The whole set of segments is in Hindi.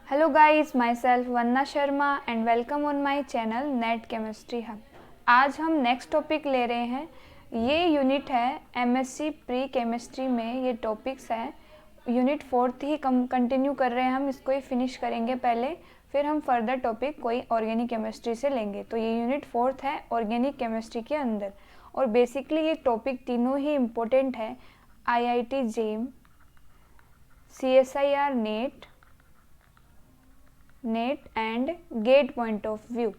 Hello guys, myself Vanna Sharma and welcome on my channel net chemistry hub. आज हम नेक्स्ट टॉपिक ले रहे हैं। ये यूनिट है एमएससी प्री केमिस्ट्री में, ये टॉपिक्स हैं। यूनिट 4 ही कंटिन्यू कर रहे हैं, हम इसको ही फिनिश करेंगे पहले, फिर हम फर्दर टॉपिक कोई ऑर्गेनिक केमिस्ट्री से लेंगे। तो ये यूनिट 4 है ऑर्गेनिक केमिस्ट्री के अंदर। और बेसिकली ये टॉपिक तीनों ही इम्पोर्टेंट है। IIT JAM, CSIR NET and GATE point of view.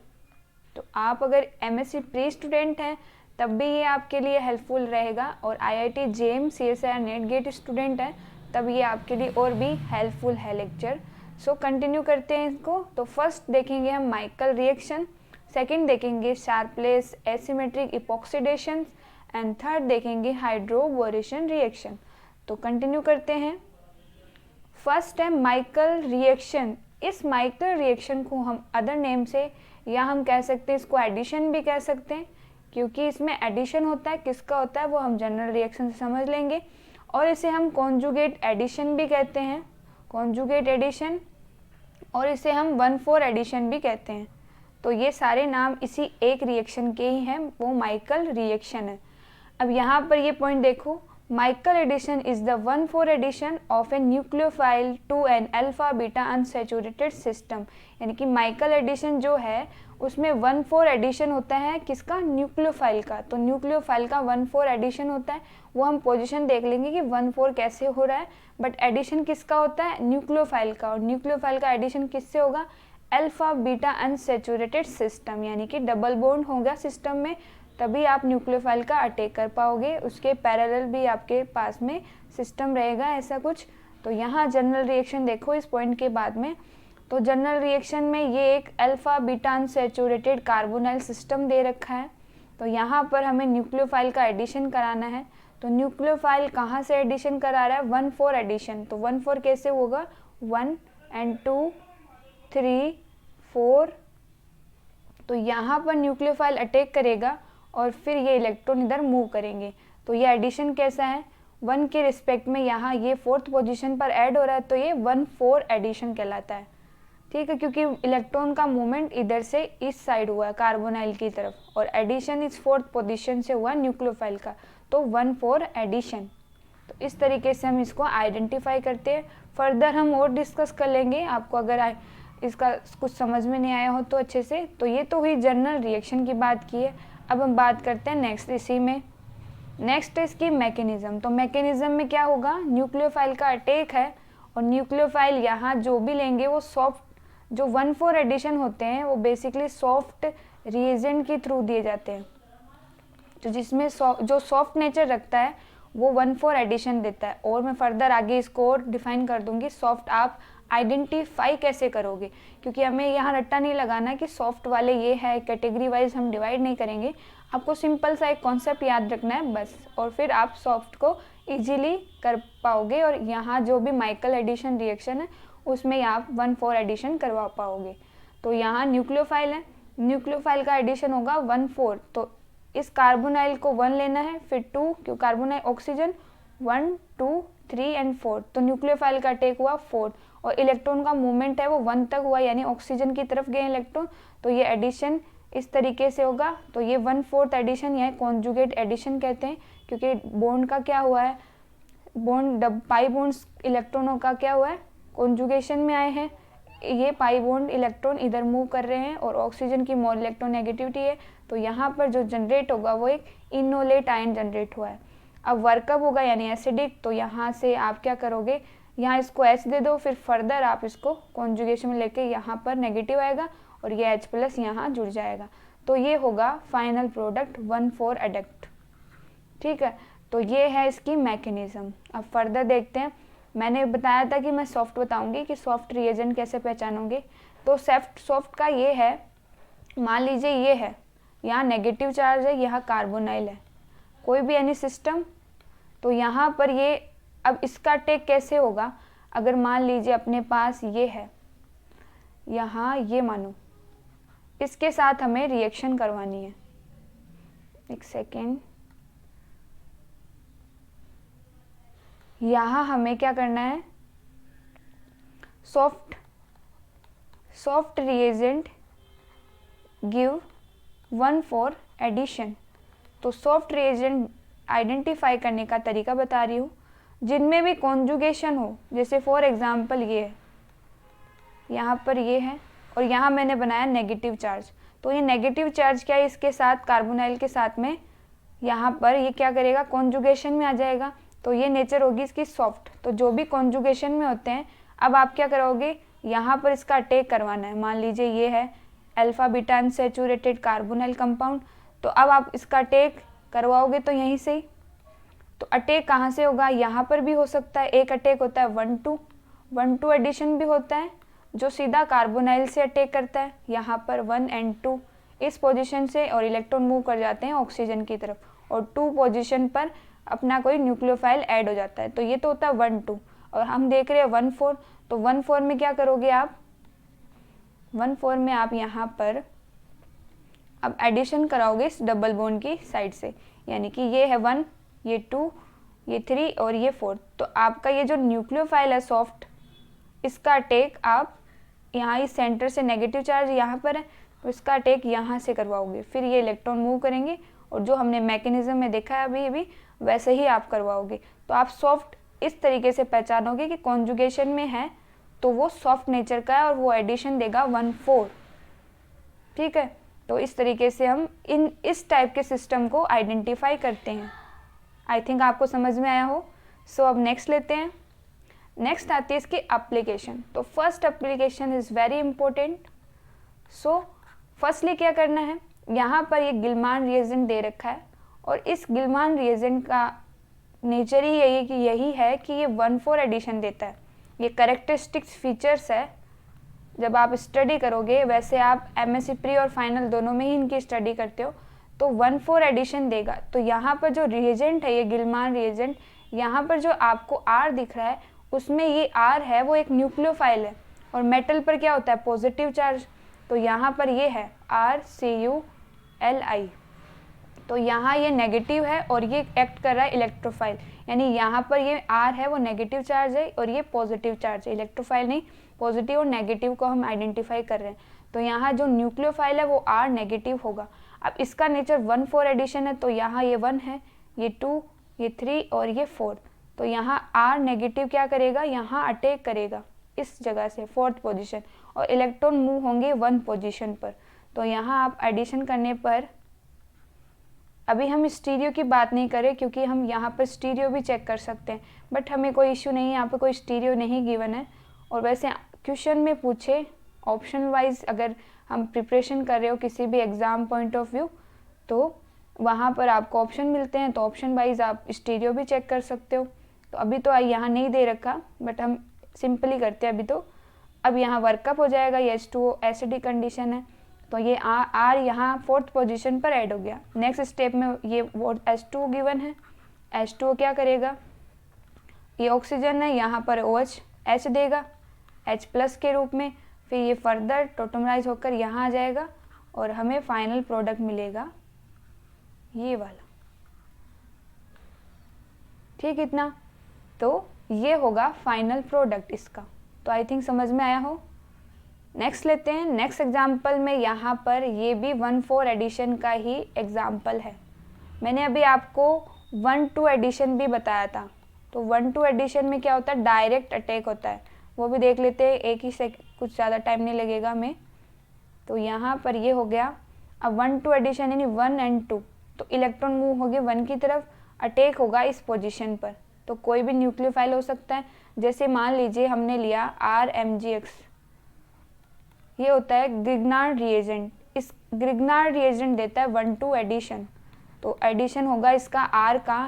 तो आप अगर एमएससी प्री स्टूडेंट हैं तब भी ये आपके लिए हेल्पफुल रहेगा, और IIT JAM CSIR NET GATE student हैं तब ये आपके लिए और भी हेल्पफुल है लेक्चर। सो कंटिन्यू करते हैं इसको। तो फर्स्ट देखेंगे हम माइकल रिएक्शन, सेकंड देखेंगे Sharpless asymmetric epoxidation and third देखेंगे हाइड्रोबोरेशन रिएक्शन। तो कंटिन्यू करते हैं। फर्स्ट है माइकल रिएक्शन। इस माइकल रिएक्शन को हम अदर नेम से, या हम कह सकते हैं इसको एडिशन भी कह सकते हैं, क्योंकि इसमें एडिशन होता है। किसका होता है वो हम जनरल रिएक्शन से समझ लेंगे। और इसे हम कॉन्जुगेट एडिशन भी कहते हैं, कॉन्जुगेट एडिशन, और इसे हम 1,4 एडिशन भी कहते हैं। तो ये सारे नाम इसी एक रिएक्शन के ही हैं, वो माइकल रिएक्शन है। अब यहाँ पर ये पॉइंट देखो, Michael addition is the 1,4 addition of a nucleophile to an alpha beta unsaturated system। यानी कि माइकल एडिशन जो है उसमें 1,4 एडिशन होता है किसका, न्यूक्लियोफाइल का। तो न्यूक्लियोफाइल का 1,4 एडिशन होता है। वो हम पोजीशन देख लेंगे कि 1,4 कैसे हो रहा है, बट एडिशन किसका होता है, न्यूक्लियोफाइल का। और न्यूक्लियोफाइल का एडिशन किससे होगा, अल्फा बीटा अनसेचुरेटेड सिस्टम, यानी कि डबल बॉन्ड होगा सिस्टम में, तभी आप न्यूक्लियोफाइल का अटैक कर पाओगे। उसके पैरेलल भी आपके पास में सिस्टम रहेगा ऐसा कुछ। तो यहाँ जनरल रिएक्शन देखो इस पॉइंट के बाद में। तो जनरल रिएक्शन में ये एक alpha beta unsaturated carbonyl system दे रखा है। तो यहाँ पर हमें न्यूक्लियोफाइल का एडिशन कराना है। तो न्यूक्लियोफाइल कहाँ से एडिशन करा रहा है, 1,4 एडिशन। तो 1,4 कैसे होगा, 1 and 2 3 4। तो यहाँ पर न्यूक्लियोफाइल अटैक करेगा और फिर ये इलेक्ट्रॉन इधर मूव करेंगे। तो ये एडिशन कैसा है, 1 के रिस्पेक्ट में यहाँ ये 4th पोजीशन पर ऐड हो रहा है, तो ये 1,4 एडिशन कहलाता है। ठीक है, क्योंकि इलेक्ट्रॉन का मूवमेंट इधर से इस साइड हुआ है कार्बोनाइल की तरफ, और एडिशन इस 4th पोजीशन से हुआ न्यूक्लियोफाइल का, तो 1,4 एडिशन। तो इस तरीके से हम इसको आइडेंटिफाई करते हैं। फर्दर हम और डिस्कस कर लेंगे, आपको अगर इसका कुछ समझ में नहीं आया हो तो अच्छे से। तो ये तो हुई जनरल रिएक्शन की बात की है। अब हम बात करते हैं नेक्स्ट इसी में। नेक्स्ट है इसकी मैकेनिज्म। तो मैकेनिज्म में क्या होगा, न्यूक्लियोफाइल का अटैक है, और न्यूक्लियोफाइल यहाँ जो भी लेंगे वो सॉफ्ट, जो 1,4 एडिशन होते हैं वो बेसिकली सॉफ्ट रिएजेंट के थ्रू दिए जाते हैं। तो जिसमें जो सॉफ्ट नेचर रखता है वो 1,4 एडिशन देता है। और मैं फर्दर आगे इसको और डिफाइन कर दूंगी। सॉफ्ट आप आइडेंटिफाई कैसे करोगे, क्योंकि हमें यहाँ रट्टा नहीं लगाना कि सॉफ्ट वाले ये है, कैटेगरी वाइज हम डिवाइड नहीं करेंगे। आपको सिंपल सा एक कॉन्सेप्ट याद रखना है बस, और फिर आप सॉफ्ट को इजीली कर पाओगे। और यहाँ जो भी माइकल एडिशन रिएक्शन है उसमें आप 1,4 एडिशन करवा पाओगे। तो यहाँ न्यूक्लियोफाइल है, न्यूक्लियोफाइल का एडिशन होगा 1,4। तो इस कार्बोनाइल को 1 लेना है, फिर 2, क्यों कार्बोनाइल ऑक्सीजन 1 2 3 and 4। तो न्यूक्लियोफाइल का अटैक हुआ 4, और इलेक्ट्रॉन का मूवमेंट है वो 1 तक हुआ, यानी ऑक्सीजन की तरफ गए इलेक्ट्रॉन। तो ये एडिशन इस तरीके से होगा। तो ये 1,4 एडिशन या कॉन्जुगेट एडिशन कहते हैं, क्योंकि बॉन्ड का क्या हुआ है, बॉन्ड पाई बॉन्ड्स इलेक्ट्रॉनों का क्या हुआ है, कॉन्जुगेशन में आए हैं। ये पाई बॉन्ड इलेक्ट्रॉन इधर मूव कर रहे हैं, और ऑक्सीजन की मोल इलेक्ट्रोनेगेटिविटी है। तो यहाँ पर जो जनरेट होगा वो एक इनोलेट आयन जनरेट हुआ है। अब वर्कअप होगा यानी एसिडिक। तो यहाँ से आप क्या करोगे, यहाँ इसको H दे दो, फिर फर्दर आप इसको कॉन्जुगेशन में लेके यहाँ पर नेगेटिव आएगा और ये H+ यहाँ जुड़ जाएगा। तो ये होगा फाइनल प्रोडक्ट 1,4 एडक्ट। ठीक है, तो ये है इसकी मैकेनिज्म। अब फर्दर देखते हैं। मैंने बताया था कि मैं सॉफ्ट बताऊंगी कि सॉफ्ट रिएजेंट कैसे पहचानोगे। तो सॉफ्ट का ये है, मान लीजिए ये है, यहाँ नेगेटिव चार्ज है, यहाँ कार्बोनाइल है, कोई भी एनी सिस्टम। तो यहाँ पर ये, अब इसका अटैक कैसे होगा, अगर मान लीजिए अपने पास ये है, यहाँ ये मानो, इसके साथ हमें रिएक्शन करवानी है। एक सेकेंड, यहाँ हमें क्या करना है, soft soft reagent give 1 for addition. तो सॉफ्ट रिएजेंट आइडेंटिफाई करने का तरीका बता रही हूँ जिनमें भी कॉन्जुगेशन हो, जैसे फॉर एग्जांपल ये है, यहाँ पर ये है और यहाँ मैंने बनाया नेगेटिव चार्ज। तो ये नेगेटिव चार्ज क्या है, इसके साथ कार्बोनाइल के साथ में यहाँ पर ये क्या करेगा, कॉन्जुगेशन में आ जाएगा। तो ये नेचर होगी इसकी सॉफ्ट। तो जो भी कॉन्जुगेशन में होते हैं, अब आप क्या करोगे, यहाँ पर इसका अटैक करवाना है। मान लीजिए ये है alpha beta unsaturated carbonyl compound, तो अब आप इसका अटैक करवाओगे तो यहीं से ही। तो अटैक कहाँ से होगा, यहाँ पर भी हो सकता है। एक अटैक होता है 1-2 एडिशन भी होता है जो सीधा कार्बोनाइल से अटैक करता है, यहाँ पर 1 और 2 इस पोजीशन से, और इलेक्ट्रॉन मूव कर जाते हैं ऑक्सीजन की तरफ, और 2 पोजीशन पर अपना कोई न्यूक्लियोफाइल ऐड हो जाता है। तो ये तो होता है 1-2, और हम देख रहे हैं 1-4। तो 1-4 में क्या करोगे आप, 1-4 में आप यहाँ पर अब एडिशन कराओगे इस डबल बॉन्ड की साइड से, यानी कि ये है 1, ये 2, ये 3 और ये 4। तो आपका ये जो न्यूक्लियोफाइल है सॉफ्ट, इसका अटैक आप यहाँ इस सेंटर से, नेगेटिव चार्ज यहाँ पर है, तो इसका अटैक यहाँ से करवाओगे। फिर ये इलेक्ट्रॉन मूव करेंगे और जो हमने मैकेनिज्म में देखा है अभी वैसे ही आप करवाओगे। तो आप सॉफ्ट इस तरीके से पहचानोगे कि कॉन्जुगेशन में है तो वो सॉफ्ट नेचर का है और वो एडिशन देगा 1-4। ठीक है, तो इस तरीके से हम इस टाइप के सिस्टम को आइडेंटिफाई करते हैं। आई थिंक आपको समझ में आया हो। सो अब नेक्स्ट लेते हैं। नेक्स्ट आती है इसकी एप्लीकेशन। तो first application is very important. So firstly क्या करना है, यहाँ पर ये गिलमान रिएजेंट दे रखा है और इस गिलमान रिएजेंट का नेचर ही यही है कि ये 1-4 एडिशन देता है। ये करेक्टरिस्टिक्स फीचर्स है, जब आप स्टडी करोगे, वैसे आप एमएससी प्री और फाइनल दोनों में ही इनकी स्टडी करते हो, तो 1-4 एडिशन देगा। तो यहाँ पर जो रिएजेंट है, ये गिलमान रिएजेंट, यहाँ पर जो आपको आर दिख रहा है उसमें ये आर है वो एक न्यूक्लियोफाइल है, और मेटल पर क्या होता है, पॉजिटिव चार्ज। तो यहाँ पर ये है RCuLi, तो यहाँ ये नेगेटिव है और ये एक्ट कर रहा है इलेक्ट्रोफाइल, यानी यहाँ पर ये आर है वो नेगेटिव चार्ज है और ये पॉजिटिव चार्ज है, इलेक्ट्रोफाइल नहीं, पॉजिटिव और नेगेटिव को हम आइडेंटिफाई कर रहे हैं। तो यहाँ जो न्यूक्लियोफाइल है वो आर नेगेटिव होगा। अब इसका नेचर 1-4 एडिशन है, तो यहाँ ये 1 है, ये 2, ये 3 और ये 4। तो यहाँ आर नेगेटिव क्या करेगा, यहाँ अटैक करेगा इस जगह से 4th पोजीशन, और इलेक्ट्रॉन मूव होंगे 1 पोजीशन पर। तो यहाँ आप एडिशन करने पर, अभी हम स्टीरियो की बात नहीं करें क्योंकि हम यहाँ पर स्टीरियो भी चेक कर सकते हैं, बट हमें कोई इश्यू नहीं है, यहाँ पर कोई स्टीरियो नहीं गिवन है। और वैसे क्वेश्चन में पूछे ऑप्शन वाइज, अगर हम प्रिपरेशन कर रहे हो किसी भी एग्ज़ाम पॉइंट ऑफ व्यू, तो वहाँ पर आपको ऑप्शन मिलते हैं, तो ऑप्शन वाइज आप स्टीरियो भी चेक कर सकते हो। तो अभी तो यहाँ नहीं दे रखा, बट हम सिंपली करते हैं अभी। तो अब यहाँ वर्कअप हो जाएगा, ये H2O एसिडिक कंडीशन है, तो ये आर यहाँ 4th पोजीशन पर ऐड हो गया। नेक्स्ट स्टेप में ये H2O गिवन है, H2O क्या करेगा, ये ऑक्सीजन है, यहाँ पर OH H देगा H+ के रूप में, फिर ये फर्दर टोटमराइज होकर यहाँ आ जाएगा और हमें फाइनल प्रोडक्ट मिलेगा ये वाला। ठीक, इतना तो ये होगा फाइनल प्रोडक्ट इसका। तो आई थिंक समझ में आया हो। नेक्स्ट लेते हैं। नेक्स्ट एग्जाम्पल में यहाँ पर ये भी 1-4 एडिशन का ही एग्जाम्पल है। मैंने अभी आपको 1-2 एडिशन भी बताया था। तो 1-2 एडिशन में क्या होता है, डायरेक्ट अटैक होता है, वो भी देख लेते हैं, एक ही से कुछ ज़्यादा टाइम नहीं लगेगा हमें। तो यहाँ पर ये हो गया। अब 1-2 एडिशन यानी 1 और 2, तो इलेक्ट्रॉन मूव हो गए 1 की तरफ, अटैक होगा इस पोजीशन पर। तो कोई भी न्यूक्लियोफाइल हो सकता है, जैसे मान लीजिए हमने लिया RMgX, ये होता है ग्रिग्नार्ड रिएजेंट। इस ग्रिग्नार्ड रिएजेंट देता है 1-2 एडिशन, तो एडिशन होगा इसका R का,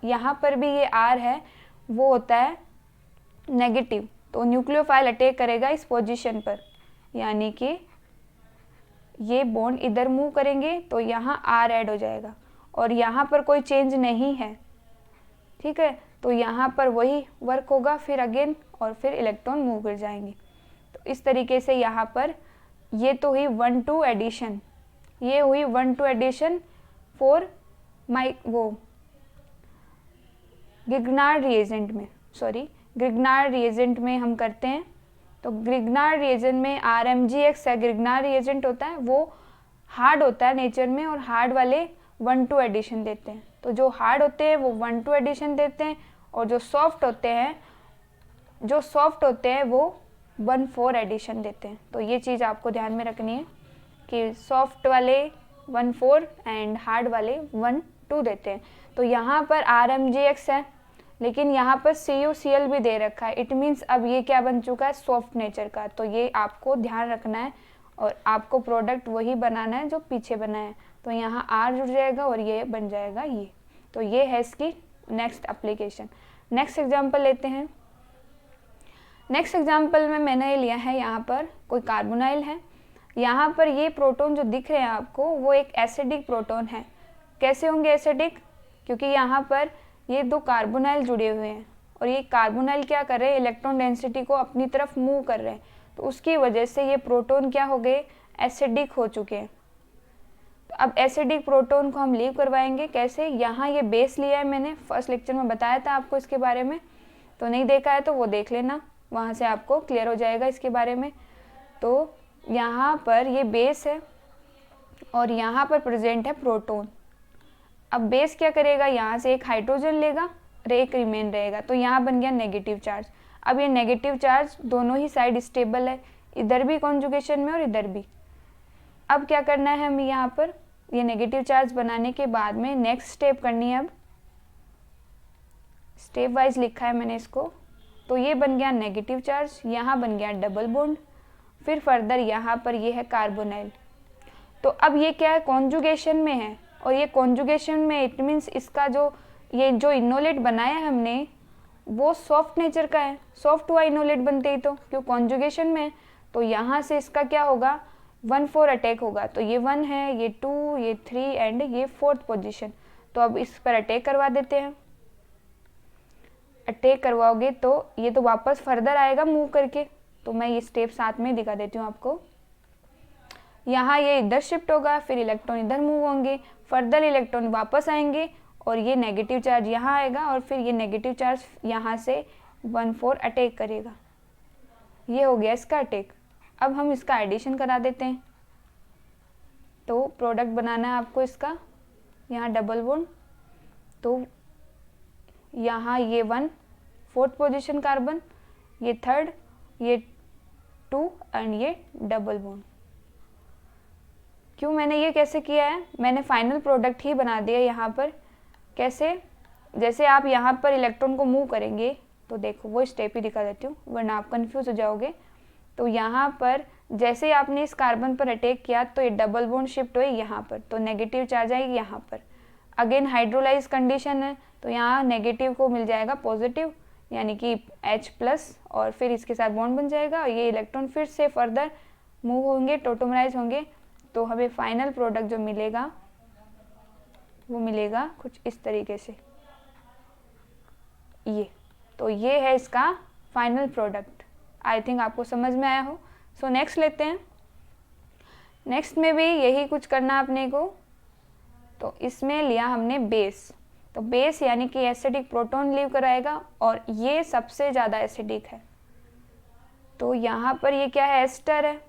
यहाँ पर भी ये R है वो होता है नेगेटिव, तो न्यूक्लियोफाइल अटैक करेगा इस पोजीशन पर, यानी कि ये बॉन्ड इधर मूव करेंगे तो यहाँ R ऐड हो जाएगा और यहाँ पर कोई चेंज नहीं है। ठीक है, तो यहाँ पर वही वर्क होगा फिर अगेन, और फिर इलेक्ट्रॉन मूव कर जाएंगे। तो इस तरीके से यहाँ पर ये तो हुई 1-2 एडिशन, ये हुई 1-2 एडिशन फॉर ग्रिग्नार्ड रिएजेंट में, ग्रिग्नार्ड रिएजेंट में हम करते हैं। तो ग्रिग्नार्ड रिएजेंट में RMGX है, ग्रिग्नार्ड रिएजेंट होता है वो हार्ड होता है नेचर में, और हार्ड वाले 1-2 एडिशन देते हैं। तो जो हार्ड होते हैं वो 1-2 एडिशन देते हैं, और जो सॉफ्ट होते हैं वो 1-4 एडिशन देते हैं। तो ये चीज़ आपको ध्यान में रखनी है कि सॉफ्ट वाले 1-4 एंड हार्ड वाले 1-2 देते हैं। तो यहाँ पर RMGX है, लेकिन यहाँ पर CuCl भी दे रखा है। इट मीन्स अब ये क्या बन चुका है, सॉफ्ट नेचर का। तो ये आपको ध्यान रखना है, और आपको प्रोडक्ट वही बनाना है जो पीछे बना है। तो यहाँ R जुड़ जाएगा और ये बन जाएगा ये। तो ये है इसकी नेक्स्ट एप्लीकेशन। नेक्स्ट एग्जांपल लेते हैं। नेक्स्ट एग्जांपल में मैंने लिया है, यहाँ पर कोई कार्बोनाइल है। यहाँ पर ये प्रोटॉन जो दिख रहे हैं आपको वो एक एसिडिक प्रोटॉन है। कैसे होंगे एसिडिक, क्योंकि यहाँ पर ये 2 कार्बोनाइल जुड़े हुए हैं, और ये कार्बोनाइल क्या कर रहे हैं, इलेक्ट्रॉन डेंसिटी को अपनी तरफ मूव कर रहे हैं। तो उसकी वजह से ये प्रोटॉन क्या हो गए, एसिडिक हो चुके हैं। तो अब एसिडिक प्रोटॉन को हम लीव करवाएंगे कैसे। यहाँ ये बेस लिया है, मैंने फर्स्ट लेक्चर में बताया था आपको इसके बारे में, तो नहीं देखा है तो वो देख लेना, वहाँ से आपको क्लियर हो जाएगा इसके बारे में। तो यहाँ पर ये बेस है और यहाँ पर प्रेजेंट है प्रोटॉन। अब बेस क्या करेगा, यहाँ से एक हाइड्रोजन लेगा और एक रिमेन रहेगा, तो यहाँ बन गया नेगेटिव चार्ज। अब ये नेगेटिव चार्ज दोनों ही साइड स्टेबल है, इधर भी कॉन्जुगेशन में और इधर भी। अब क्या करना है हमें, यहाँ पर ये नेगेटिव चार्ज बनाने के बाद में नेक्स्ट स्टेप करनी है। अब स्टेप वाइज लिखा है मैंने इसको। तो ये बन गया नेगेटिव चार्ज, यहाँ बन गया डबल बॉन्ड, फिर फर्दर यहाँ पर ये है कार्बोनाइल। तो अब ये क्या है, कॉन्जुगेशन में है, और ये कॉन्जुगेशन में इट मीन्स इसका ये जो इनोलेट बनाया है हमने वो सॉफ्ट नेचर का है। सॉफ्ट हुआ इनोलेट बनते ही, तो क्यों कॉन्जुगेशन में है, तो यहाँ से इसका क्या होगा, 1-4 अटैक होगा। तो ये 1 है, ये 2, ये 3 एंड ये 4th पोजीशन। तो अब इस पर अटैक करवा देते हैं। अटैक करवाओगे तो ये तो वापस फर्दर आएगा मूव करके। तो मैं ये स्टेप साथ में दिखा देती हूँ आपको। यहाँ ये इधर शिफ्ट होगा, फिर इलेक्ट्रॉन इधर मूव होंगे, फर्दर इलेक्ट्रॉन वापस आएंगे, और ये नेगेटिव चार्ज यहाँ आएगा, और फिर ये नेगेटिव चार्ज यहाँ से 1-4 अटैक करेगा। ये हो गया इसका अटैक। अब हम इसका एडिशन करा देते हैं। तो प्रोडक्ट बनाना है आपको इसका, यहाँ डबल बॉन्ड, तो यहाँ ये 1 4th पोजीशन कार्बन, ये 3rd, ये 2 एंड ये डबल बॉन्ड। क्यों मैंने ये कैसे किया है, मैंने फाइनल प्रोडक्ट ही बना दिया यहाँ पर। कैसे, जैसे आप यहाँ पर इलेक्ट्रॉन को मूव करेंगे, तो देखो वो स्टेप ही दिखा देती हूँ वरना आप कंफ्यूज हो जाओगे। तो यहाँ पर जैसे आपने इस कार्बन पर अटैक किया तो ये डबल बॉन्ड शिफ्ट हुए यहाँ पर, तो नेगेटिव चार्ज आएगी यहाँ पर। अगेन हाइड्रोलाइज कंडीशन है, तो यहाँ नेगेटिव को मिल जाएगा पॉजिटिव, यानी कि H+, और फिर इसके साथ बॉन्ड बन जाएगा, और ये इलेक्ट्रॉन फिर से फर्दर मूव होंगे, टोटोमराइज होंगे। तो हमें फाइनल प्रोडक्ट जो मिलेगा वो मिलेगा कुछ इस तरीके से, ये। तो ये है इसका फाइनल प्रोडक्ट। आई थिंक आपको समझ में आया हो। सो नेक्स्ट लेते हैं। नेक्स्ट में भी यही कुछ करना अपने को। तो इसमें लिया हमने बेस। तो बेस यानी कि एसिडिक प्रोटॉन लीव कराएगा, और ये सबसे ज़्यादा एसिडिक है। तो यहाँ पर ये क्या है, एस्टर है।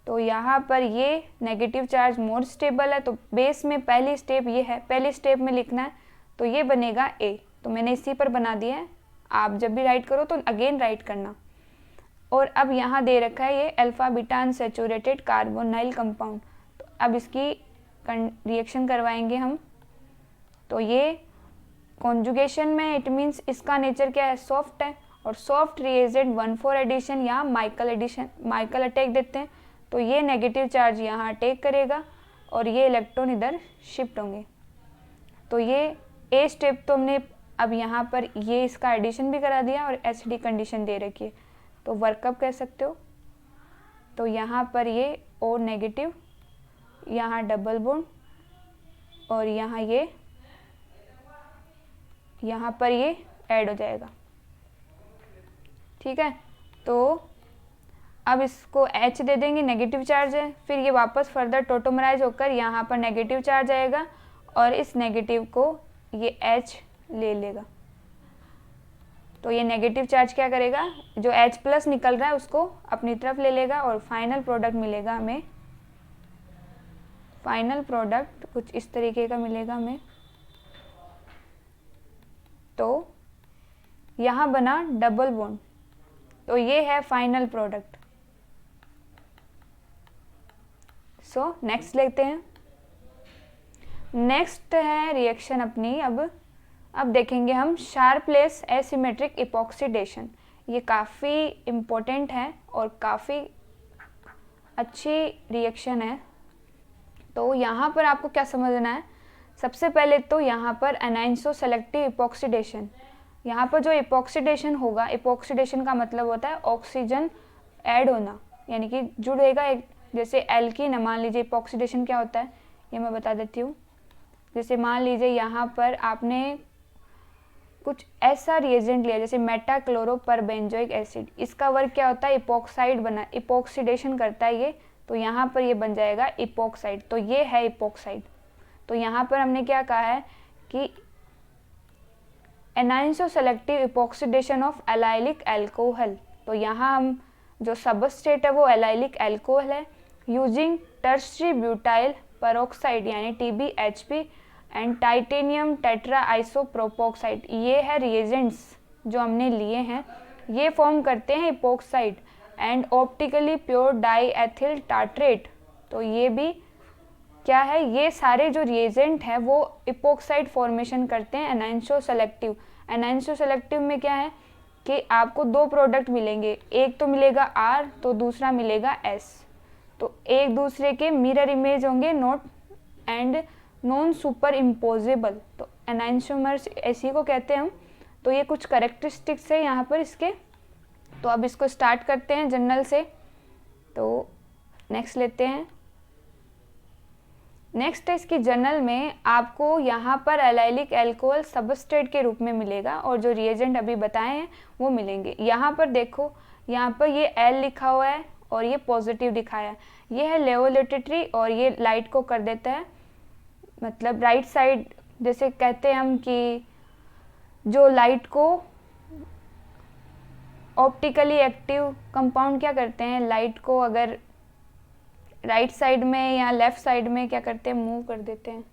तो यहाँ पर ये नेगेटिव चार्ज मोर स्टेबल है। तो बेस में पहली स्टेप ये है, पहली स्टेप में लिखना है, तो ये बनेगा A। तो मैंने इसी पर बना दिया है, आप जब भी राइट करो तो अगेन राइट करना। और अब यहाँ दे रखा है ये alpha beta unsaturated carbonyl compound. तो अब इसकी रिएक्शन करवाएंगे हम। तो ये कॉन्जुगेशन में, इट मीन्स इसका नेचर क्या है, सॉफ्ट है, और सॉफ्ट रिएजेंट 1-4 एडिशन या माइकल अटैक देते हैं। तो ये नेगेटिव चार्ज यहाँ अटैक करेगा और ये इलेक्ट्रॉन इधर शिफ्ट होंगे। तो ये ए स्टेप तो हमने अब यहाँ पर ये इसका एडिशन भी करा दिया, और एसिडिक कंडीशन दे रखी है, तो वर्कअप कह सकते हो। तो यहाँ पर ये O नेगेटिव, यहाँ डबल बॉन्ड, और यहाँ पर ये ऐड हो जाएगा। ठीक है, तो अब इसको H दे देंगे, नेगेटिव चार्ज है, फिर ये वापस फर्दर टोटोमराइज होकर यहाँ पर नेगेटिव चार्ज आएगा, और इस नेगेटिव को ये H ले लेगा। तो ये नेगेटिव चार्ज क्या करेगा, जो H+ निकल रहा है उसको अपनी तरफ ले लेगा और फाइनल प्रोडक्ट मिलेगा हमें, फाइनल प्रोडक्ट कुछ इस तरीके का मिलेगा हमें। तो यहाँ बना डबल बॉन्ड, तो ये है फाइनल प्रोडक्ट। सो नेक्स्ट लेते हैं। नेक्स्ट है रिएक्शन अपनी, अब देखेंगे हम शार्पलेस एसिमेट्रिक इपॉक्सीडेशन। ये काफ़ी इम्पोर्टेंट है और काफ़ी अच्छी रिएक्शन है। तो यहाँ पर आपको क्या समझना है, सबसे पहले तो यहाँ पर एनाइंसो सेलेक्टिव इपॉक्सीडेशन, यहाँ पर जो इपॉक्सीडेशन होगा, इपॉक्सीडेशन का मतलब होता है ऑक्सीजन ऐड होना, यानी कि जुड़ेगा एक, जैसे एल्कीन है, मान लीजिए इपॉक्सीडेशन क्या होता है ये मैं बता देती हूँ। जैसे मान लीजिए यहाँ पर आपने कुछ ऐसा रिएजेंट लिया जैसे मेटाक्लोरोपरबेंजोइक एसिड, इसका वर्क क्या होता है, इपॉक्साइड बना, इपॉक्सीडेशन करता है ये, तो यहाँ पर ये बन जाएगा इपॉक्साइड, तो ये है इपॉक्साइड। तो यहाँ पर हमने क्या कहा है कि एनाइंसो selective epoxidation of allylic alcohol, तो यहाँ हम जो सबस्ट्रेट है वो एलाइलिक अल्कोहल है, यूजिंग टर्शरी ब्यूटाइल पेरोक्साइड यानी TBHP एंड टाइटेनियम टेट्रा आइसोप्रोपोक्साइड, ये है रिएजेंट्स जो हमने लिए हैं, ये फॉर्म करते हैं epoxide and optically pure die ethyl tartrate. तो ये भी क्या है, ये सारे जो रिएजेंट हैं वो इपॉक्साइड फॉर्मेशन करते हैं एनाइंसो सेलेक्टिव। एनाइंसो सेलेक्टिव में क्या है कि आपको दो प्रोडक्ट मिलेंगे, एक तो मिलेगा R तो दूसरा मिलेगा S, तो एक दूसरे के मिरर इमेज होंगे, not and non super imposable, तो एनाइंसोमर्स इसी को कहते हैं हम। तो ये कुछ करेक्टरिस्टिक्स है यहाँ पर इसके। तो अब इसको स्टार्ट करते हैं जनरल से। तो नेक्स्ट लेते हैं। नेक्स्ट है इसकी जनरल में आपको यहाँ पर एलाइलिक अल्कोहल सबस्ट्रेट के रूप में मिलेगा और जो रिएजेंट अभी बताए हैं वो मिलेंगे। यहाँ पर देखो, यहाँ पर ये L लिखा हुआ है और ये पॉजिटिव दिखाया है, ये है लेवोलेटेटरी और ये लाइट को कर देता है, मतलब राइट साइड, जैसे कहते हैं हम कि जो लाइट को ऑप्टिकली एक्टिव कंपाउंड क्या करते हैं, लाइट को अगर राइट साइड में या लेफ्ट साइड में क्या करते हैं, मूव कर देते हैं।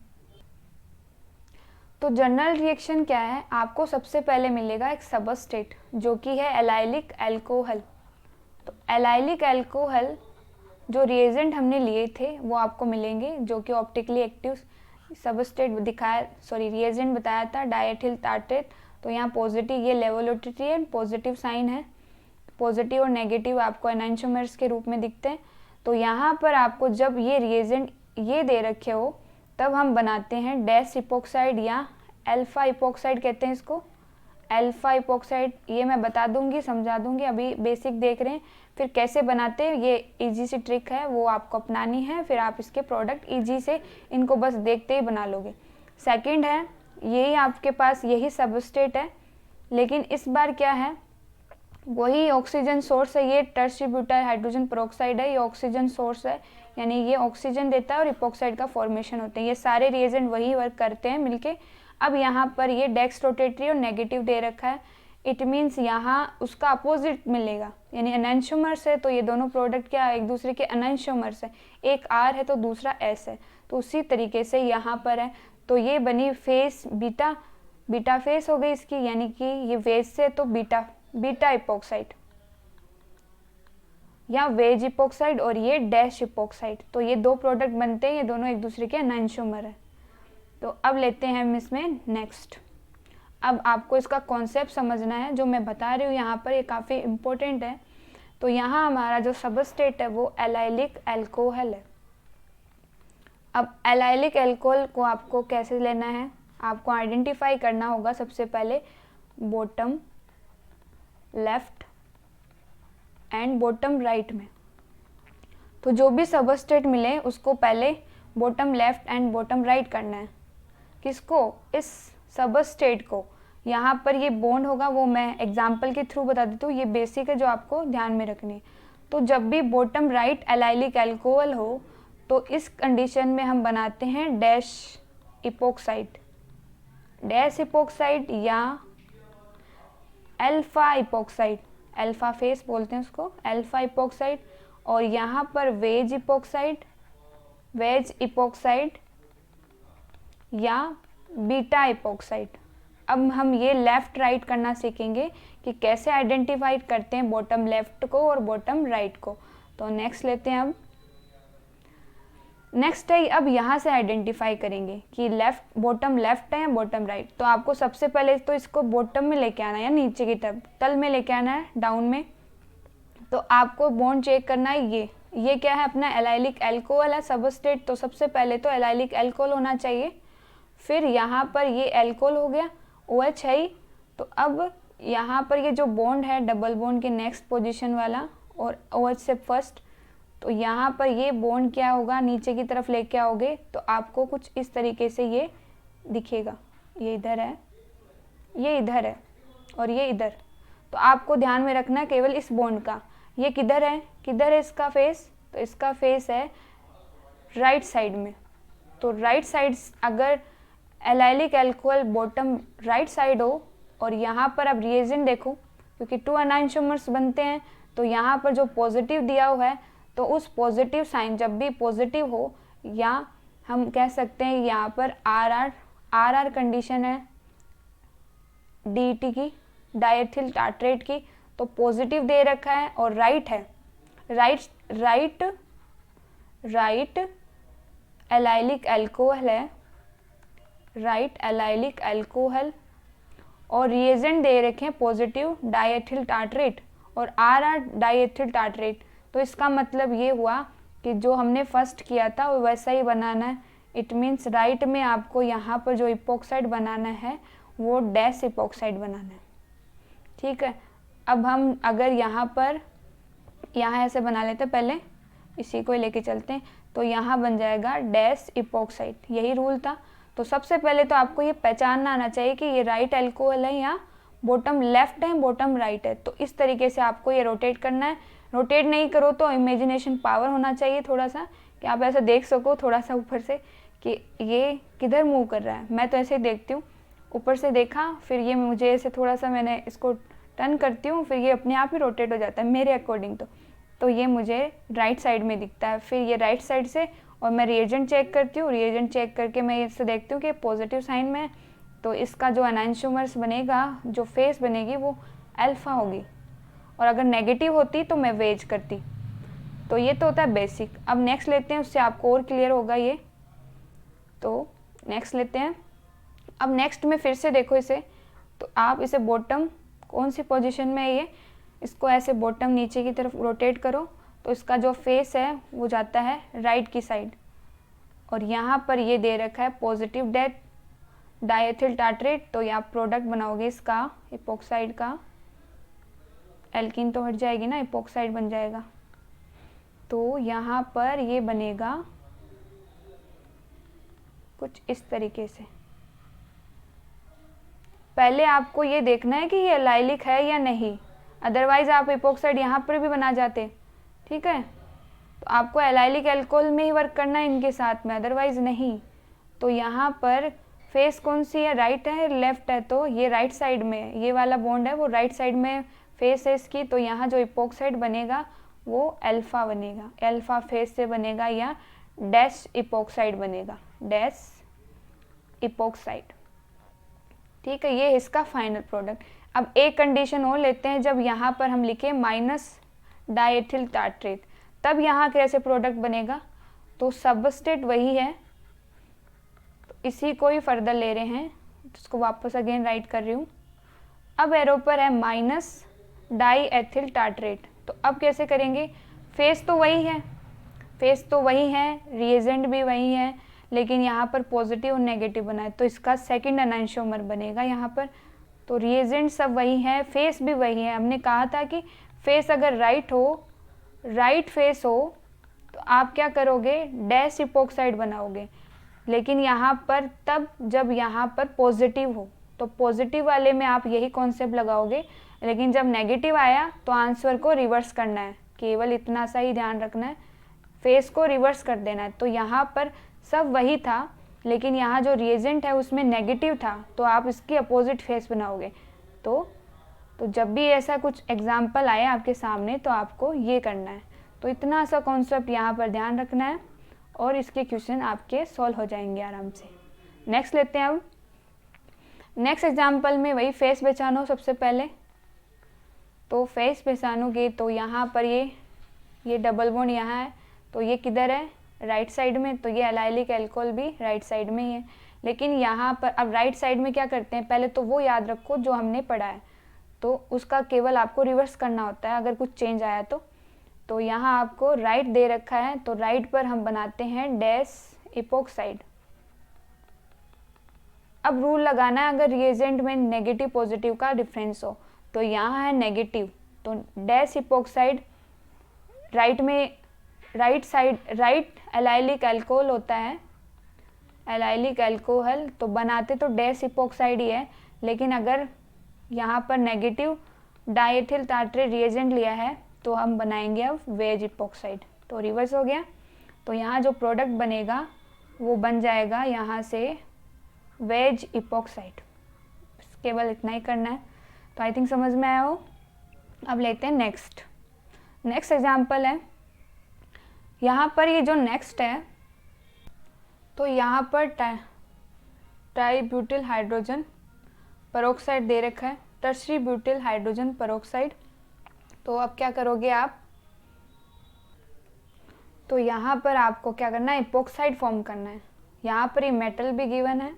तो जनरल रिएक्शन क्या है, आपको सबसे पहले मिलेगा एक सबस्ट्रेट जो कि है एलाइलिक अल्कोहल। तो एलाइलिक अल्कोहल जो रिएजेंट हमने लिए थे वो आपको मिलेंगे जो कि ऑप्टिकली एक्टिव सबस्ट्रेट दिखाया, सॉरी रिएजेंट बताया था डाइएथिल टार्ट्रेट। तो यहाँ पॉजिटिव, ये लेवोलेटेटरी है, पॉजिटिव साइन है, पॉजिटिव और नेगेटिव आपको एनाइंसोमर्स के रूप में दिखते हैं। तो यहाँ पर आपको जब ये रिएजेंट ये दे रखे हो तब हम बनाते हैं डैश इपॉक्साइड या अल्फा इपॉक्साइड कहते हैं इसको, अल्फा इपॉक्साइड। ये मैं बता दूंगी, समझा दूंगी, अभी बेसिक देख रहे हैं, फिर कैसे बनाते हैं ये इजी सी ट्रिक है, वो आपको अपनानी है, फिर आप इसके प्रोडक्ट इजी से इनको बस देखते ही बना लोगे। सेकंड है, यही आपके पास यही सबस्ट्रेट है, लेकिन इस बार क्या है, वही ऑक्सीजन सोर्स है, ये टर्शरी ब्यूटाइल हाइड्रोजन पेरोक्साइड है, ये ऑक्सीजन सोर्स है, यानी ये ऑक्सीजन देता है और इपॉक्साइड का फॉर्मेशन होते हैं। ये सारे रिएजेंट वही वर्क करते हैं मिलके। अब यहाँ पर ये डेक्स रोटेटरी और नेगेटिव दे रखा है, इट मीन्स यहाँ उसका अपोजिट मिलेगा, यानी एनाइंसोमर्स है तो ये दोनों प्रोडक्ट क्या एक दूसरे के एनाइंसोमर्स है, एक R है तो दूसरा S है। तो उसी तरीके से यहाँ पर है, तो ये बनी फेस बीटा, बीटा फेस हो गई इसकी, यानी कि ये वेज से तो बीटा इपॉक्साइड या वेज इपॉक्साइड और ये डैश इपॉक्साइड। तो ये दो प्रोडक्ट बनते हैं, ये दोनों एक दूसरे के एनाइंसोमर है। तो अब लेते हैं हम इसमें नेक्स्ट। अब आपको इसका कॉन्सेप्ट समझना है, जो मैं बता रही हूँ यहाँ पर ये काफ़ी इम्पोर्टेंट है। तो यहाँ हमारा जो सबस्ट्रेट है वो एलाइलिक अल्कोहल है। अब एलाइलिक अल्कोहल को आपको कैसे लेना है, आपको आइडेंटिफाई करना होगा सबसे पहले bottom left and bottom right में। तो जो भी सबस्ट्रेट मिले उसको पहले bottom left and bottom right करना है। किसको, इस सबस्ट्रेट को। यहाँ पर ये बॉन्ड होगा, वो मैं एग्जांपल के थ्रू बता देती हूँ, ये बेसिक है जो आपको ध्यान में रखनी है। तो जब भी बॉटम राइट एलाइलिक अल्कोहल हो तो इस कंडीशन में हम बनाते हैं डैश इपॉक्साइड, डैश इपॉक्साइड या अल्फा इपोक्साइड, अल्फा फेस बोलते हैं उसको, अल्फा इपोक्साइड। और यहाँ पर वेज इपोक्साइड, वेज इपोक्साइड या बीटा इपोक्साइड। अब हम ये लेफ़्ट राइट करना सीखेंगे कि कैसे आइडेंटिफाई करते हैं बॉटम लेफ़्ट को और बॉटम राइट को। तो नेक्स्ट लेते हैं। अब नेक्स्ट है, अब यहाँ से आइडेंटिफाई करेंगे कि लेफ्ट बॉटम लेफ्ट है या बॉटम राइट। तो आपको सबसे पहले तो इसको बॉटम में लेके आना है या नीचे की तरफ, तल में लेके आना है, डाउन में। तो आपको बॉन्ड चेक करना है, ये क्या है, अपना एलाइलिक अल्कोहल है सबस्ट्रेट। तो सबसे पहले तो एलाइलिक अल्कोहल होना चाहिए, फिर यहाँ पर ये अल्कोहल हो गया, OH है ही। तो अब यहाँ पर ये जो बॉन्ड है डबल बॉन्ड के नेक्स्ट पोजीशन वाला और OH से फर्स्ट, तो यहाँ पर ये बॉन्ड क्या होगा, नीचे की तरफ लेके आओगे तो आपको कुछ इस तरीके से ये दिखेगा। ये इधर है, ये इधर है और ये इधर। तो आपको ध्यान में रखना है केवल इस बॉन्ड का। ये किधर है, किधर है इसका फेस, तो इसका फेस है राइट साइड में। तो राइट साइड अगर allylic alcohol bottom right side हो और यहाँ पर अब रिएजेंट देखो, क्योंकि 2 एनाइंशोमर्स बनते हैं, तो यहाँ पर जो पॉजिटिव दिया हुआ है तो उस पॉजिटिव साइन जब भी पॉजिटिव हो, या हम कह सकते हैं यहाँ पर आर कंडीशन है DET की, डाइएथिल टार्ट्रेट की, तो पॉजिटिव दे रखा है और राइट है, राइट एलाइलिक अल्कोहल है, राइट एलाइलिक अल्कोहल, और रिएजेंट दे रखे हैं पॉजिटिव डाइएथिल टार्ट्रेट और आर डाइएथिल टार्ट्रेट। तो इसका मतलब ये हुआ कि जो हमने फर्स्ट किया था वो वैसा ही बनाना है। इट मीन्स राइट में आपको यहाँ पर जो इपोक्साइड बनाना है वो डैश इपोक्साइड बनाना है, ठीक है। अब हम अगर यहाँ पर ऐसे बना लेते हैं, पहले इसी को लेके चलते हैं, तो यहाँ बन जाएगा डैश इपोक्साइड, यही रूल था। तो सबसे पहले तो आपको ये पहचानना आना चाहिए कि ये राइट अल्कोहल है या बॉटम लेफ्ट है, बॉटम राइट है। तो इस तरीके से आपको ये रोटेट करना है। रोटेट नहीं करो तो इमेजिनेशन पावर होना चाहिए थोड़ा सा, कि आप ऐसा देख सको थोड़ा सा ऊपर से कि ये किधर मूव कर रहा है। मैं तो ऐसे ही देखती हूँ, ऊपर से देखा, फिर ये मुझे ऐसे थोड़ा सा मैंने इसको टर्न करती हूँ, फिर ये अपने आप ही रोटेट हो जाता है मेरे अकॉर्डिंग। तो ये मुझे राइट साइड में दिखता है। फिर ये राइट साइड से, और मैं रिएजेंट चेक करती हूँ, रिएजेंट चेक करके मैं इससे देखती हूँ कि पॉजिटिव साइन में है, तो इसका जो एनाइंशोमर्स बनेगा, जो फेस बनेगी वो अल्फा होगी, और अगर नेगेटिव होती तो मैं वेज करती। तो ये तो होता है बेसिक। अब नेक्स्ट लेते हैं, उससे आपको और क्लियर होगा ये। तो नेक्स्ट लेते हैं। अब नेक्स्ट में फिर से देखो इसे, तो आप इसे बॉटम कौन सी पोजीशन में है, ये इसको ऐसे बॉटम नीचे की तरफ रोटेट करो, तो इसका जो फेस है वो जाता है राइट की साइड। और यहाँ पर ये दे रखा है पॉजिटिव डाइएथिल टार्ट्रेट, तो यहाँ प्रोडक्ट बनाओगे इसका इपोक्साइड का, एल्कीन तो हट जाएगी ना, इपोक्साइड बन जाएगा। तो यहाँ पर ये बनेगा कुछ इस तरीके से। पहले आपको ये देखना है कि ये एलाइलिक है या नहीं, अदरवाइज आप इपोक्साइड यहाँ पर भी बना जाते, ठीक है। तो आपको एलाइलिक अल्कोहल में ही वर्क करना है इनके साथ में, अदरवाइज नहीं। तो यहाँ पर फेस कौन सी है, राइट है लेफ्ट है, तो ये राइट साइड में, ये वाला बॉन्ड है वो राइट साइड में फेस है इसकी। तो यहाँ जो इपोक्साइड बनेगा वो अल्फा बनेगा, अल्फा फेस से बनेगा, या डैश इपोक्साइड बनेगा, डैश इपोक्साइड, ठीक है। ये इसका फाइनल प्रोडक्ट। अब एक कंडीशन और लेते हैं, जब यहाँ पर हम लिखे माइनस डाइएथिल टार्ट्रेट, तब यहाँ कैसे प्रोडक्ट बनेगा। तो सबस्ट्रेट वही है, तो इसी को ही फर्दर ले रहे हैं, तो इसको वापस अगेन राइट कर रही हूँ। अब एरो पर है माइनस डाइएथिल टार्ट्रेट, तो अब कैसे करेंगे, फेस तो वही है, फेस तो वही है, रिएजेंट भी वही है, लेकिन यहाँ पर पॉजिटिव और नेगेटिव बना है, तो इसका सेकंड एनाइंशोमर बनेगा यहाँ पर। तो रिएजेंट सब वही है, फेस भी वही है। हमने कहा था कि फेस अगर राइट हो, राइट फेस हो, तो आप क्या करोगे, डैश इपोक्साइड बनाओगे। लेकिन यहाँ पर तब जब यहाँ पर पॉजिटिव हो, तो पॉजिटिव वाले में आप यही कॉन्सेप्ट लगाओगे, लेकिन जब नेगेटिव आया तो आंसर को रिवर्स करना है, केवल इतना सा ही ध्यान रखना है, फेस को रिवर्स कर देना है। तो यहाँ पर सब वही था, लेकिन यहाँ जो रिएजेंट है उसमें नेगेटिव था, तो आप इसकी अपोजिट फेस बनाओगे। तो तो जब भी ऐसा कुछ एग्जाम्पल आए आपके सामने तो आपको ये करना है। तो इतना सा कॉन्सेप्ट यहाँ पर ध्यान रखना है और इसके क्वेश्चन आपके सॉल्व हो जाएंगे आराम से। नेक्स्ट लेते हैं अब। नेक्स्ट एग्जाम्पल में वही फेस पहचानो सबसे पहले। तो फेस पहचानोगे तो यहाँ पर ये डबल बॉन्ड यहाँ है, तो ये किधर है, राइट साइड में, तो ये एलाइलिक अल्कोहल भी राइट साइड में ही है। लेकिन यहाँ पर अब राइट साइड में क्या करते हैं, पहले तो वो याद रखो जो हमने पढ़ा है, तो उसका केवल आपको रिवर्स करना होता है अगर कुछ चेंज आया तो यहाँ आपको राइट दे रखा है, तो राइट पर हम बनाते हैं डैश इपोक्साइड। अब रूल लगाना है अगर रिएजेंट में नेगेटिव पॉजिटिव का डिफरेंस हो, तो यहाँ है नेगेटिव, तो डैश इपोक्साइड राइट में, right side, right allylic alcohol होता है, एलाइलिक अल्कोहल, तो बनाते तो डैश इपोक्साइड ही है, लेकिन अगर यहाँ पर नेगेटिव डाइएथिल टार्ट्रेट रिएजेंट लिया है तो हम बनाएंगे अब वेज इपोक्साइड। तो रिवर्स हो गया, तो यहाँ जो प्रोडक्ट बनेगा वो बन जाएगा यहाँ से वेज इपोक्साइड। केवल इतना ही करना है। तो आई थिंक समझ में आया हो। अब लेते हैं नेक्स्ट एग्जाम्पल है। यहाँ पर ये जो नेक्स्ट है, तो यहाँ पर ट्राईब्यूटिल हाइड्रोजन पेरोक्साइड दे रखा है, टर्शरी ब्यूटिल हाइड्रोजन पेरोक्साइड। तो अब क्या करोगे आप, तो यहाँ पर आपको क्या करना है, इपोक्साइड फॉर्म करना है। यहाँ पर ये मेटल भी गिवन है,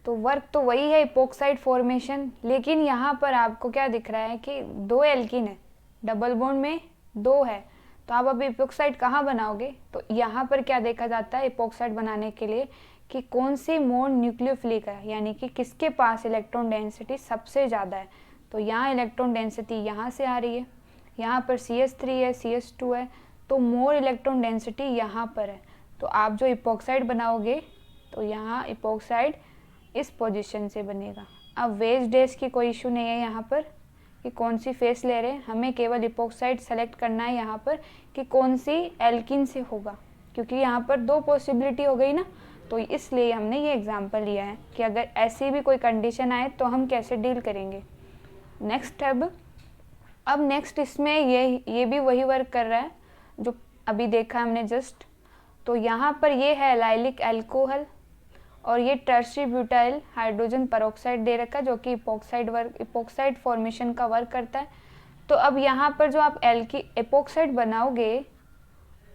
तो वर्क तो वही है इपोक्साइड फॉर्मेशन, लेकिन यहाँ पर आपको क्या दिख रहा है कि 2 एल्कीन है, डबल बॉन्ड में 2 है, तो आप अभी इपोक्साइड कहाँ बनाओगे, तो यहाँ पर क्या देखा जाता है इपोक्साइड बनाने के लिए कि कौन सी मोड न्यूक्लियोफिलिक है, यानी कि किसके पास इलेक्ट्रॉन डेंसिटी सबसे ज़्यादा है। तो यहाँ इलेक्ट्रॉन डेंसिटी यहाँ से आ रही है, यहाँ पर CH3 है, CH2 है, तो मोर इलेक्ट्रॉन डेंसिटी यहाँ पर है। तो आप जो इपोक्साइड बनाओगे तो यहाँ इपोक्साइड इस पोजीशन से बनेगा। अब वेज डेज की कोई इशू नहीं है यहाँ पर कि कौन सी फेस ले रहे हैं, हमें केवल इपोक्साइड सेलेक्ट करना है यहाँ पर कि कौन सी एल्किन से होगा, क्योंकि यहाँ पर 2 पॉसिबिलिटी हो गई ना, तो इसलिए हमने ये एग्जांपल लिया है कि अगर ऐसी भी कोई कंडीशन आए तो हम कैसे डील करेंगे। नेक्स्ट अब नेक्स्ट इसमें ये भी वही वर्क कर रहा है जो अभी देखा हमने जस्ट। तो यहाँ पर ये है एलाइलिक अल्कोहल और ये टर्शरी ब्यूटाइल हाइड्रोजन पेरोक्साइड दे रखा है जो कि इपोक्साइड फॉर्मेशन का वर्क करता है। तो अब यहाँ पर जो आप इपोक्साइड बनाओगे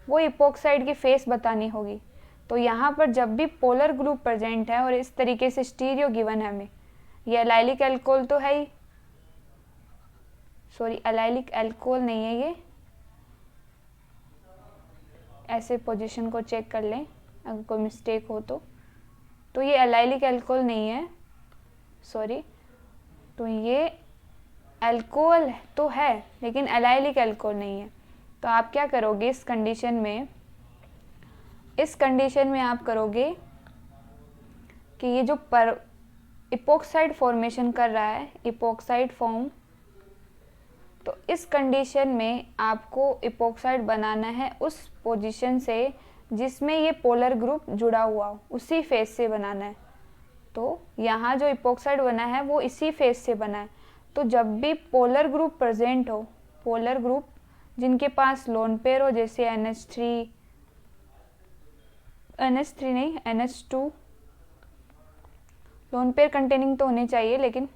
वो इपोक्साइड की फेस बतानी होगी। तो यहाँ पर जब भी पोलर ग्रुप प्रेजेंट है और इस तरीके से स्टीरियो गिवन है हमें, ये एलाइलिक अल्कोहल तो है ही, सॉरी एलाइलिक अल्कोहल नहीं है, ये ऐसे पोजीशन को चेक कर लें अगर कोई मिस्टेक हो तो ये एलाइलिक अल्कोहल नहीं है, सॉरी, तो ये अल्कोहल तो है लेकिन एलाइलिक अल्कोहल नहीं है। तो आप क्या करोगे इस कंडीशन में आप करोगे कि ये जो इपोक्साइड फॉर्मेशन कर रहा है, इपोक्साइड फॉर्म, तो इस कंडीशन में आपको इपोक्साइड बनाना है उस पोजीशन से जिसमें ये पोलर ग्रुप जुड़ा हुआ हो, उसी फेस से बनाना है। तो यहाँ जो इपोक्साइड बना है वो इसी फेस से बना है। तो जब भी पोलर ग्रुप प्रेजेंट हो, पोलर ग्रुप जिनके पास लोन पेयर हो, जैसे NH2, लोन पेयर कंटेनिंग तो होने चाहिए, लेकिन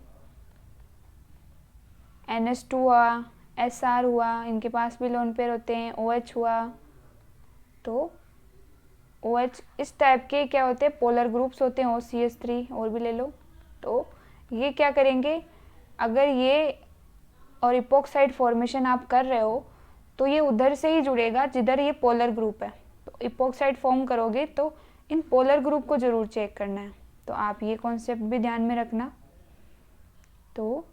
NH2 हुआ, SR हुआ, इनके पास भी लोन पेयर होते हैं, OH हुआ, तो OH इस टाइप के क्या होते हैं पोलर ग्रुप्स होते हैं, OCH3 और भी ले लो। तो ये क्या करेंगे, अगर ये और इपोक्साइड फॉर्मेशन आप कर रहे हो तो ये उधर से ही जुड़ेगा जिधर ये पोलर ग्रुप है। तो इपोक्साइड फॉर्म करोगे तो इन पोलर ग्रुप को ज़रूर चेक करना है। तो आप ये कॉन्सेप्ट भी ध्यान में रखना। तो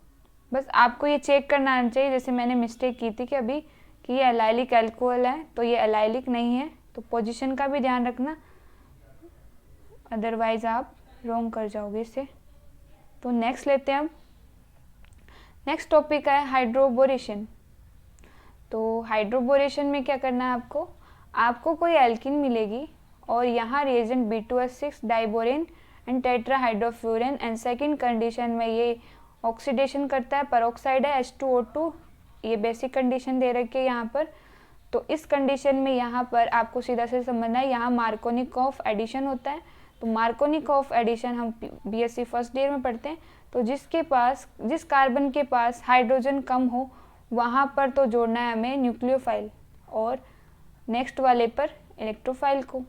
बस आपको ये चेक करना आना चाहिए, जैसे मैंने मिस्टेक की थी कि अभी कि ये एलाइलिक अल्कोहल है तो ये एलाइलिक नहीं है, तो पोजीशन का भी ध्यान रखना, अदरवाइज आप रॉन्ग कर जाओगे इससे। तो नेक्स्ट लेते हैं। अब नेक्स्ट टॉपिक है हाइड्रोबोरेशन। तो हाइड्रोबोरेशन में क्या करना है आपको कोई एल्किन मिलेगी और यहाँ reagent B2H6 diborane and tetrahydrofuran and second condition में ये ऑक्सीडेशन करता है, पेरोक्साइड है H2O2, ये बेसिक कंडीशन दे रखी है यहाँ पर। तो इस कंडीशन में यहाँ पर आपको सीधा से समझना है, यहाँ मार्कोनिकॉफ एडिशन होता है। तो मार्कोनिकॉफ एडिशन हम बीएससी फर्स्ट ईयर में पढ़ते हैं। तो जिस कार्बन के पास हाइड्रोजन कम हो वहाँ पर तो जोड़ना है हमें न्यूक्लियोफाइल, और नेक्स्ट वाले पर इलेक्ट्रोफाइल को।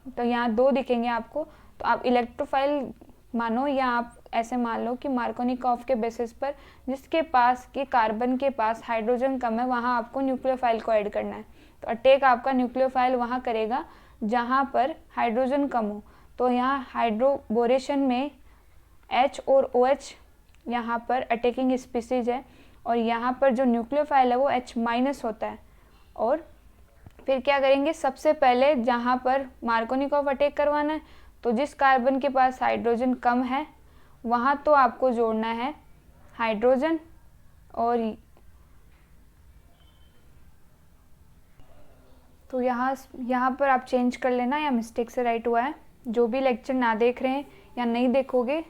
तो यहाँ 2 दिखेंगे आपको, तो आप इलेक्ट्रोफाइल मानो या आप ऐसे मान लो कि मार्कोनिकॉफ के बेसिस पर जिसके पास कि कार्बन के पास हाइड्रोजन कम है वहाँ आपको न्यूक्लियोफाइल को ऐड करना है। तो अटैक आपका न्यूक्लियोफाइल वहाँ करेगा जहाँ पर हाइड्रोजन कम हो। तो यहाँ हाइड्रोबोरेशन में H और OH यहाँ पर अटैकिंग स्पीसीज है, और यहाँ पर जो न्यूक्लियोफाइल है वो H- होता है। और फिर क्या करेंगे, सबसे पहले जहाँ पर मार्कोनिकॉफ अटैक करवाना है, तो जिस कार्बन के पास हाइड्रोजन कम है वहाँ तो आपको जोड़ना है हाइड्रोजन, और तो यहाँ पर आप चेंज कर लेना, या मिस्टेक से राइट हुआ है। जो भी लेक्चर ना देख रहे हैं या नहीं देखोगे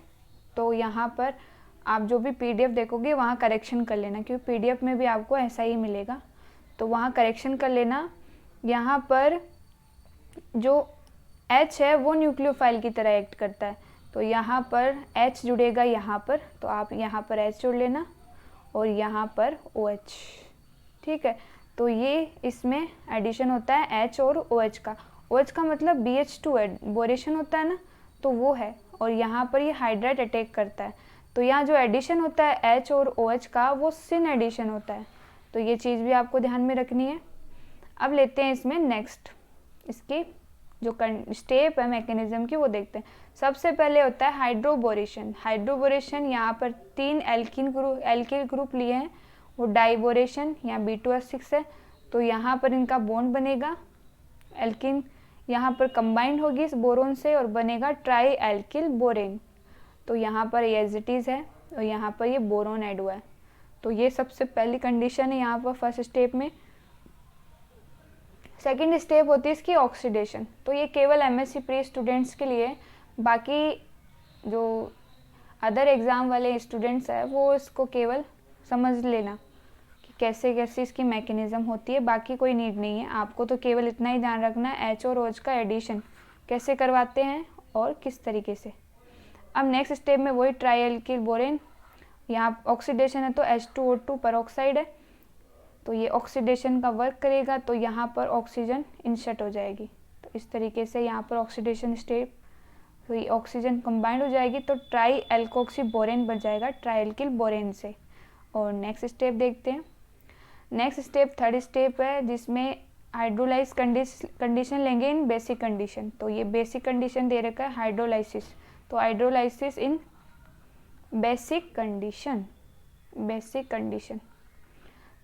तो यहाँ पर आप जो भी PDF देखोगे वहाँ करेक्शन कर लेना, क्योंकि PDF में भी आपको ऐसा ही मिलेगा, तो वहाँ करेक्शन कर लेना। यहाँ पर जो H है वो न्यूक्लियोफाइल की तरह एक्ट करता है, तो यहाँ पर H जुड़ेगा यहाँ पर, तो आप यहाँ पर H जोड़ लेना और यहाँ पर OH। ठीक है, तो ये इसमें एडिशन होता है H और OH का। OH का मतलब BH2 है, बोरेशन होता है ना, तो वो है, और यहाँ पर ये हाइड्राइड अटैक करता है। तो यहाँ जो एडिशन होता है H और OH का वो सिन एडिशन होता है, तो ये चीज़ भी आपको ध्यान में रखनी है। अब लेते हैं इसमें नेक्स्ट, इसकी जो स्टेप है मैकेनिज्म की वो देखते हैं। सबसे पहले होता है हाइड्रोबोरेशन। हाइड्रोबोरेशन यहाँ पर 3 एल्किल ग्रुप लिए हैं, वो डाइबोरेशन या B2H6 है, तो यहाँ पर इनका बॉन्ड बनेगा, एल्किन यहाँ पर कंबाइंड होगी इस बोरोन से और बनेगा ट्राई एल्किल बोरेन। तो यहाँ पर ये एज इट इज़ है और यहाँ पर ये बोरोन ऐड हुआ है। तो ये सबसे पहली कंडीशन है यहाँ पर फर्स्ट स्टेप में। सेकेंड स्टेप होती है इसकी ऑक्सीडेशन। तो ये केवल MSc प्री स्टूडेंट्स के लिए, बाकी जो अदर एग्ज़ाम वाले स्टूडेंट्स हैं वो इसको केवल समझ लेना कि कैसे कैसे इसकी मैकेनिज़्म होती है, बाकी कोई नीड नहीं है। आपको तो केवल इतना ही ध्यान रखना है H और OH का एडिशन कैसे करवाते हैं और किस तरीके से। अब नेक्स्ट स्टेप में वही ट्राईएल्किल बोरेन, यहाँ ऑक्सीडेशन है तो H2O2 पेरोक्साइड है, तो ये ऑक्सीडेशन का वर्क करेगा, तो यहाँ पर ऑक्सीजन इंसर्ट हो जाएगी। तो इस तरीके से यहाँ पर ऑक्सीडेशन स्टेप, तो ये ऑक्सीजन कंबाइंड हो जाएगी तो ट्राई एल्कोक्सी बोरेन बन जाएगा ट्राईएल्किल बोरेन से। और नेक्स्ट स्टेप देखते हैं। नेक्स्ट स्टेप थर्ड स्टेप है जिसमें हाइड्रोलाइज कंडीशन लेंगे इन बेसिक कंडीशन। तो ये बेसिक कंडीशन दे रखा है हाइड्रोलाइसिस, तो हाइड्रोलाइसिस इन बेसिक कंडीशन।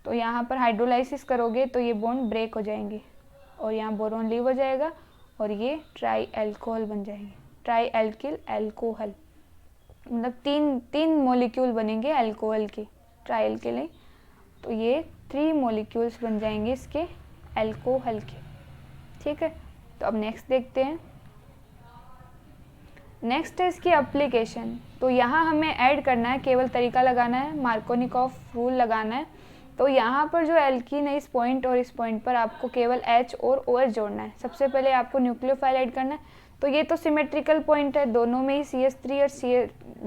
तो यहाँ पर हाइड्रोलाइसिस करोगे तो ये बॉन्ड ब्रेक हो जाएंगे और यहाँ बोरोन लीव हो जाएगा और ये ट्राई एल्कोहल बन जाएंगे, ट्राई एल्किल एल्कोहल, मतलब तीन मॉलिक्यूल बनेंगे अल्कोहल के, ट्राई एल्किल। तो ये 3 मॉलिक्यूल्स बन जाएंगे इसके अल्कोहल के। ठीक है, तो अब नेक्स्ट देखते हैं। नेक्स्ट है इसकी एप्लीकेशन। तो यहाँ हमें ऐड करना है, केवल तरीका लगाना है, मार्कोनिकॉफ रूल लगाना है। तो यहाँ पर जो एल्कीन है इस पॉइंट और इस पॉइंट पर आपको केवल H और OH जोड़ना है। सबसे पहले आपको न्यूक्लियोफाइल ऐड करना है। तो ये तो सिमेट्रिकल पॉइंट है, दोनों में ही CH3 और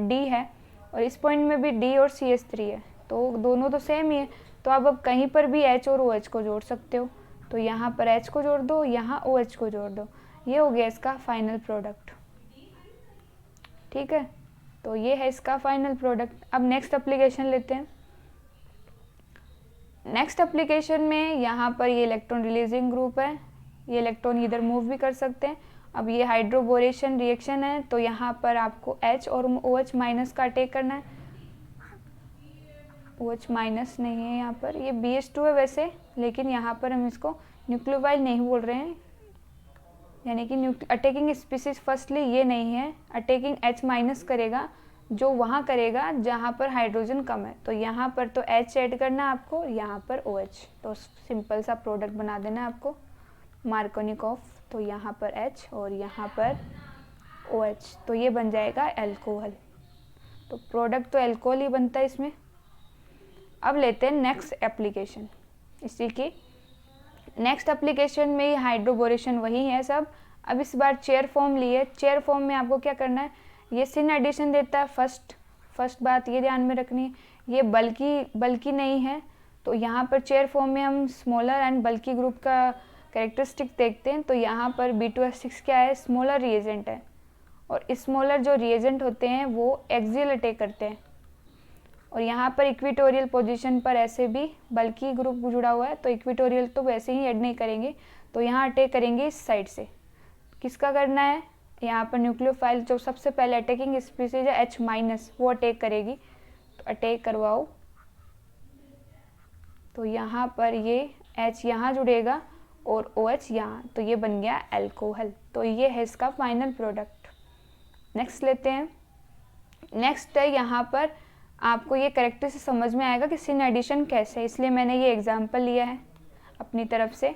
D है और इस पॉइंट में भी D और CH3 है, तो दोनों तो सेम ही है। तो आप अब कहीं पर भी H और OH को जोड़ सकते हो। तो यहाँ पर H को जोड़ दो, यहाँ OH को जोड़ दो, ये हो गया इसका फाइनल प्रोडक्ट। ठीक है, तो ये है इसका फाइनल प्रोडक्ट। अब नेक्स्ट एप्लीकेशन लेते हैं। नेक्स्ट एप्लीकेशन में यहाँ पर ये इलेक्ट्रॉन रिलीजिंग ग्रुप है, ये इलेक्ट्रॉन इधर मूव भी कर सकते हैं। अब ये हाइड्रोबोरेशन रिएक्शन है, तो यहाँ पर आपको H और OH माइनस का अटैक करना है। OH माइनस नहीं है यहाँ पर, ये BH2 है वैसे, लेकिन यहाँ पर हम इसको न्यूक्लियोफाइल नहीं बोल रहे हैं, यानी कि अटैकिंग स्पीसीज फर्स्टली ये नहीं है। अटैकिंग H माइनस करेगा जो वहाँ करेगा जहाँ पर हाइड्रोजन कम है। तो यहाँ पर तो H ऐड करना है आपको, यहाँ पर OH, तो सिंपल सा प्रोडक्ट बना देना है आपको मार्कोनिकॉफ। तो यहाँ पर H और यहाँ पर OH, तो ये बन जाएगा एल्कोहल। तो प्रोडक्ट तो अल्कोहल ही बनता है इसमें। अब लेते हैं नेक्स्ट एप्लीकेशन। इसी की नेक्स्ट एप्लीकेशन में ही हाइड्रोबोरेशन वही है सब। अब इस बार चेयर फॉर्म लिए। चेयर फॉर्म में आपको क्या करना है, ये सिन एडिशन देता है। फर्स्ट बात ये ध्यान में रखनी है, ये बल्कि नहीं है। तो यहाँ पर चेयर फॉर्म में हम स्मॉलर एंड बल्कि ग्रुप का कैरेक्टरिस्टिक देखते हैं। तो यहाँ पर B2H6 क्या है, स्मॉलर रिएजेंट है। और स्मॉलर जो रिएजेंट होते हैं वो एक्सियल अटैक करते हैं। और यहाँ पर इक्विटोरियल पोजीशन पर ऐसे भी बल्कि ग्रुप जुड़ा हुआ है, तो इक्विटोरियल तो वैसे ही ऐड नहीं करेंगे, तो यहाँ अटैक करेंगे इस साइड से। किसका करना है, यहाँ पर न्यूक्लियोफाइल जो सबसे पहले अटैकिंग स्पीसीज है H- वो अटैक करेगी। तो अटैक करवाओ। तो यहाँ पर ये H यहाँ जुड़ेगा और OH यहाँ, तो ये बन गया अल्कोहल। तो ये है इसका फाइनल प्रोडक्ट। नेक्स्ट लेते हैं। नेक्स्ट है, यहाँ पर आपको ये करेक्टर से समझ में आएगा कि सिन एडिशन कैसे है, इसलिए मैंने ये एग्जांपल लिया है अपनी तरफ से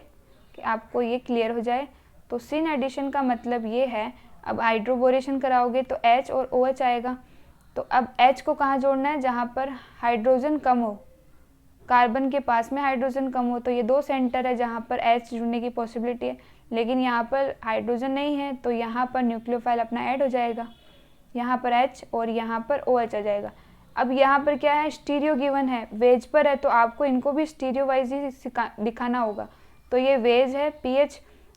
कि आपको ये क्लियर हो जाए। तो सिन एडिशन का मतलब ये है, अब हाइड्रोबोरेशन कराओगे तो H और OH आएगा। तो अब H को कहाँ जोड़ना है, जहाँ पर हाइड्रोजन कम हो, कार्बन के पास में हाइड्रोजन कम हो। तो ये 2 सेंटर है जहाँ पर H जुड़ने की पॉसिबिलिटी है, लेकिन यहाँ पर हाइड्रोजन नहीं है, तो यहाँ पर न्यूक्लियोफाइल अपना ऐड हो जाएगा। यहाँ पर H और यहाँ पर OH आ जाएगा। अब यहाँ पर क्या है, स्टीरियो गिवन है, वेज पर है, तो आपको इनको भी स्टीरियो वाइज ही दिखाना होगा। तो ये वेज है PH,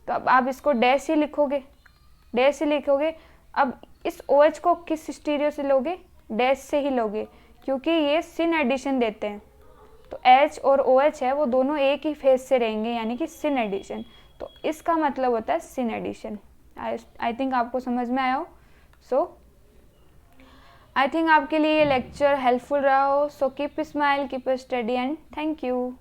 तो अब आप इसको डैश ही लिखोगे। अब इस OH को किस स्टीरियो से लोगे, डैश से ही लोगे, क्योंकि ये सिन एडिशन देते हैं। तो H और OH है वो दोनों एक ही फेज से रहेंगे, यानी कि सिन एडिशन। तो इसका मतलब होता है सिन एडिशन। आई थिंक आपको समझ में आया हो। सो आई थिंक आपके लिए ये लेक्चर हेल्पफुल रहा हो। So keep smile, keep study and thank you.